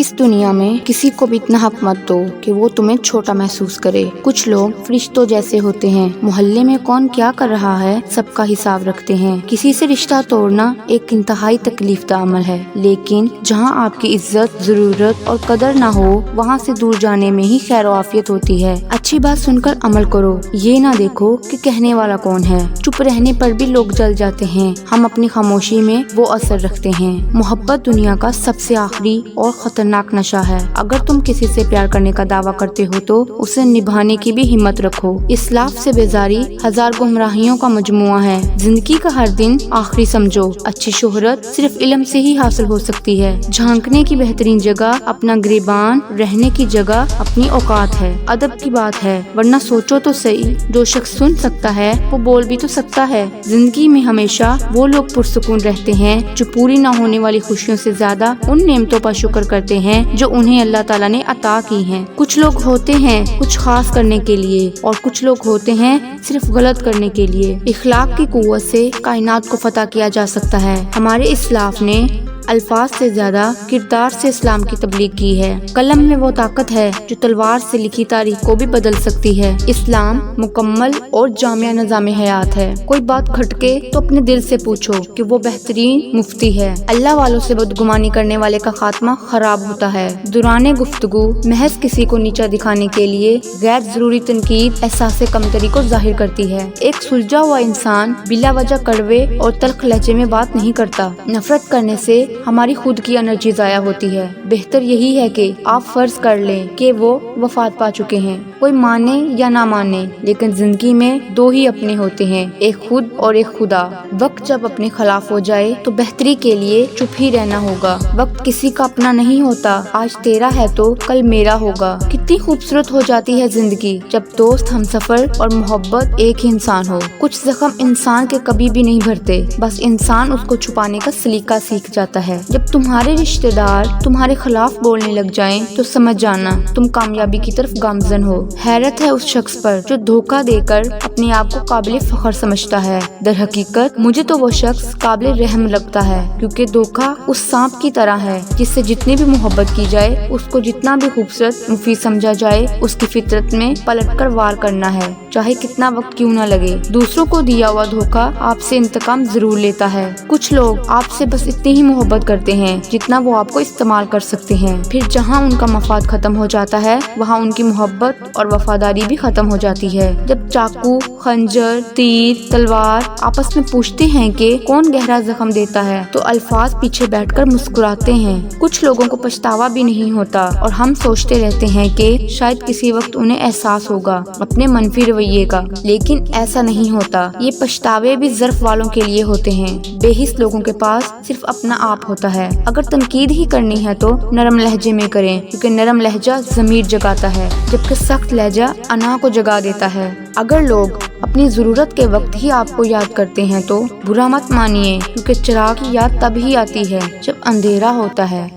اس دنیا میں کسی کو بھی اتنا حق مت دو کہ وہ تمہیں چھوٹا محسوس کرے۔ کچھ لوگ فرشتوں جیسے ہوتے ہیں، محلے میں کون کیا کر رہا ہے سب کا حساب رکھتے ہیں۔ کسی سے رشتہ توڑنا ایک انتہائی تکلیف دہ عمل ہے، لیکن جہاں آپ کی عزت، ضرورت اور قدر نہ ہو وہاں سے دور جانے میں ہی خیر و عافیت ہوتی ہے۔ اچھی بات سن کر عمل کرو، یہ نہ دیکھو کہ کہنے والا کون ہے۔ چپ رہنے پر بھی لوگ جل جاتے ہیں، ہم اپنی خاموشی میں وہ اثر رکھتے ہیں۔ محبت دنیا کا سب سے آخری اور خطرناک نشہ ہے۔ اگر تم کسی سے پیار کرنے کا دعویٰ کرتے ہو تو اسے نبھانے کی بھی ہمت رکھو۔ اسلاف سے بیزاری ہزار گمراہیوں کا مجموعہ ہے۔ زندگی کا ہر دن آخری سمجھو۔ اچھی شہرت صرف علم سے ہی حاصل ہو سکتی ہے۔ جھانکنے کی بہترین جگہ اپنا گریبان، رہنے کی جگہ اپنی اوقات ہے۔ ادب کی بات ہے، ورنہ سوچو تو صحیح، جو شخص سن سکتا ہے وہ بول بھی تو سکتا ہے۔ زندگی میں ہمیشہ وہ لوگ پرسکون رہتے ہیں جو پوری نہ ہونے والی خوشیوں سے زیادہ ان نعمتوں پر شکر کرتے ہیں جو انہیں اللہ تعالیٰ نے عطا کی ہیں۔ کچھ لوگ ہوتے ہیں کچھ خاص کرنے کے لیے اور کچھ لوگ ہوتے ہیں صرف غلط کرنے کے لیے۔ اخلاق کی قوت سے کائنات کو فتح کیا جا سکتا ہے۔ ہمارے اسلاف نے الفاظ سے زیادہ کردار سے اسلام کی تبلیغ کی ہے۔ قلم میں وہ طاقت ہے جو تلوار سے لکھی تاریخ کو بھی بدل سکتی ہے۔ اسلام مکمل اور جامع نظام حیات ہے۔ کوئی بات کھٹکے تو اپنے دل سے پوچھو کہ وہ بہترین مفتی ہے۔ اللہ والوں سے بدگمانی کرنے والے کا خاتمہ خراب ہوتا ہے۔ دوران گفتگو محض کسی کو نیچا دکھانے کے لیے غیر ضروری تنقید احساس کمتری کو ظاہر کرتی ہے۔ ایک سلجھا ہوا انسان بلا وجہ کڑوے اور تلخ لہجے میں بات نہیں کرتا۔ نفرت کرنے سے ہماری خود کی انرجی ضائع ہوتی ہے۔ بہتر یہی ہے کہ آپ فرض کر لیں کہ وہ وفات پا چکے ہیں، کوئی مانے یا نہ مانے، لیکن زندگی میں دو ہی اپنے ہوتے ہیں، ایک خود اور ایک خدا۔ وقت جب اپنے خلاف ہو جائے تو بہتری کے لیے چپ ہی رہنا ہوگا۔ وقت کسی کا اپنا نہیں ہوتا، آج تیرا ہے تو کل میرا ہوگا۔ کتنی خوبصورت ہو جاتی ہے زندگی جب دوست، ہمسفر اور محبت ایک ہی انسان ہو۔ کچھ زخم انسان کے کبھی بھی نہیں بھرتے، بس انسان اس کو چھپانے کا سلیقہ سیکھ جاتا ہے۔ جب تمہارے رشتہ دار تمہارے خلاف بولنے لگ جائیں تو سمجھ جانا تم کامیابی کی طرف گامزن ہو۔ حیرت ہے اس شخص پر جو دھوکہ دے کر اپنے آپ کو قابل فخر سمجھتا ہے۔ در حقیقت مجھے تو وہ شخص قابل رحم لگتا ہے، کیونکہ دھوکہ اس سانپ کی طرح ہے جس سے جتنی بھی محبت کی جائے، اس کو جتنا بھی خوبصورت مفید سمجھا جائے، اس کی فطرت میں پلٹ کر وار کرنا ہے، چاہے کتنا وقت کیوں نہ لگے۔ دوسروں کو دیا ہوا دھوکہ آپ سے انتقام ضرور لیتا ہے۔ کچھ لوگ آپ سے بس اتنی ہی محبت کرتے ہیں جتنا وہ آپ کو استعمال کر سکتے ہیں، پھر جہاں ان کا مفاد ختم ہو جاتا ہے وہاں ان کی محبت اور وفاداری بھی ختم ہو جاتی ہے۔ جب چاقو، خنجر، تیر، تلوار آپس میں پوچھتے ہیں کہ کون گہرا زخم دیتا ہے تو الفاظ پیچھے بیٹھ کر مسکراتے ہیں۔ کچھ لوگوں کو پچھتاوا بھی نہیں ہوتا اور ہم سوچتے رہتے ہیں کہ شاید کسی وقت انہیں احساس ہوگا اپنے منفی رویے کا، لیکن ایسا نہیں ہوتا۔ یہ پچھتاوے بھی ظرف والوں کے لیے ہوتے ہیں۔ بے حس لوگوں کے پاس صرف اپنا آپ ہوتا ہے۔ اگر تنقید ہی کرنی ہے تو نرم لہجے میں کریں، کیونکہ نرم لہجہ ضمیر جگاتا ہے، جبکہ سخت لہجہ انا کو جگا دیتا ہے۔ اگر لوگ اپنی ضرورت کے وقت ہی آپ کو یاد کرتے ہیں تو برا مت مانیے، کیونکہ چراغ کی یاد تب ہی آتی ہے جب اندھیرا ہوتا ہے۔